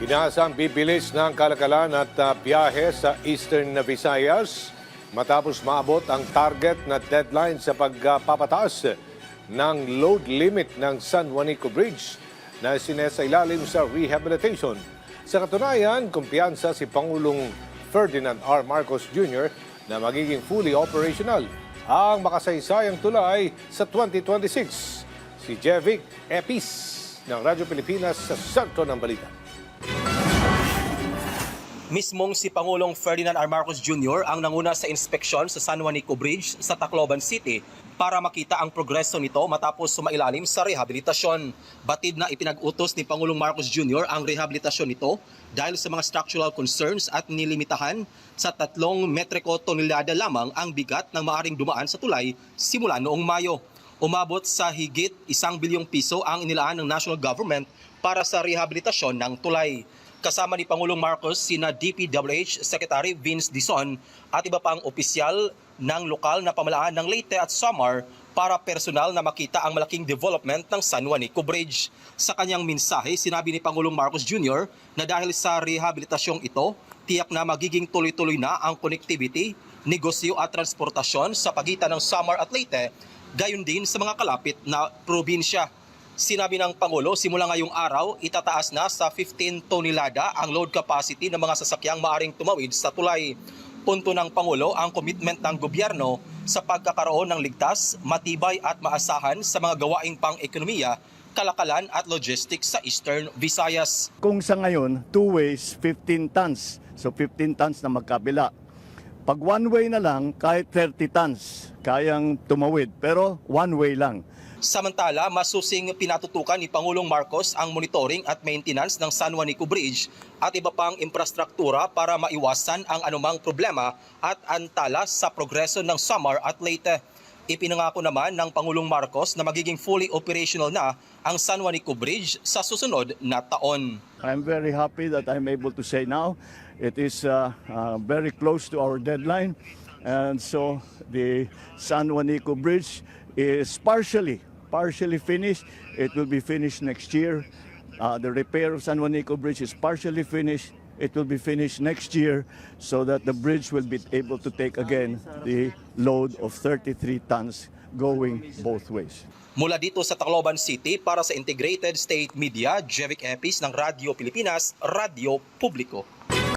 Inaasang bibilis ng kalakalan at biyahe sa Eastern Visayas matapos maabot ang target na deadline sa pagpapataas ng load limit ng San Juanico Bridge na sinasailalim sa rehabilitation. Sa katunayan, kumpiyansa si Pangulong Ferdinand R. Marcos Jr. na magiging fully operational ang makasaysayang tulay sa 2026. Si Jevic Epis ng Radyo Pilipinas sa sentro ng balita. Mismong si Pangulong Ferdinand R. Marcos Jr. ang nanguna sa inspeksyon sa San Juanico Bridge sa Tacloban City para makita ang progreso nito matapos sumailalim sa rehabilitasyon. Batid na ipinag-utos ni Pangulong Marcos Jr. ang rehabilitasyon nito dahil sa mga structural concerns at nilimitahan sa 3 metriko tonelada lamang ang bigat ng maaring dumaan sa tulay simula noong Mayo. Umabot sa higit 1 bilyong piso ang inilaan ng national government para sa rehabilitasyon ng tulay. Kasama ni Pangulong Marcos sina DPWH Secretary Vince Dizon at iba pang opisyal ng lokal na pamahalaan ng Leyte at Samar para personal na makita ang malaking development ng San Juanico Bridge. Sa kanyang mensahe, sinabi ni Pangulong Marcos Jr. na dahil sa rehabilitasyong ito, tiyak na magiging tuloy-tuloy na ang connectivity, negosyo at transportasyon sa pagitan ng Samar at Leyte, gayon din sa mga kalapit na probinsya. Sinabi ng Pangulo, simula ngayong araw, itataas na sa 15 tonelada ang load capacity ng mga sasakyang maaring tumawid sa tulay. Punto ng Pangulo ang commitment ng gobyerno sa pagkakaroon ng ligtas, matibay at maasahan sa mga gawaing pang-ekonomiya, kalakalan at logistics sa Eastern Visayas. Kung sa ngayon, 2 ways, 15 tons. So 15 tons na magkabila. Pag one way na lang, kahit 30 tons, kayang tumawid. Pero one way lang. Samantala, masusing pinatutukan ni Pangulong Marcos ang monitoring at maintenance ng San Juanico Bridge at iba pang infrastruktura para maiwasan ang anumang problema at antala sa progreso ng Samar at Leyte. Ipinangako naman ng Pangulong Marcos na magiging fully operational na ang San Juanico Bridge sa susunod na taon. I'm very happy that I'm able to say now it is very close to our deadline. And so the San Juanico Bridge is partially finished. It will be finished next year. The repair of San Juanico Bridge is partially finished. It will be finished next year so that the bridge will be able to take again the load of 33 tons going both ways. Mula dito sa Tacloban City para sa Integrated State Media, Jevic Epis ng Radyo Pilipinas, Radyo Publiko.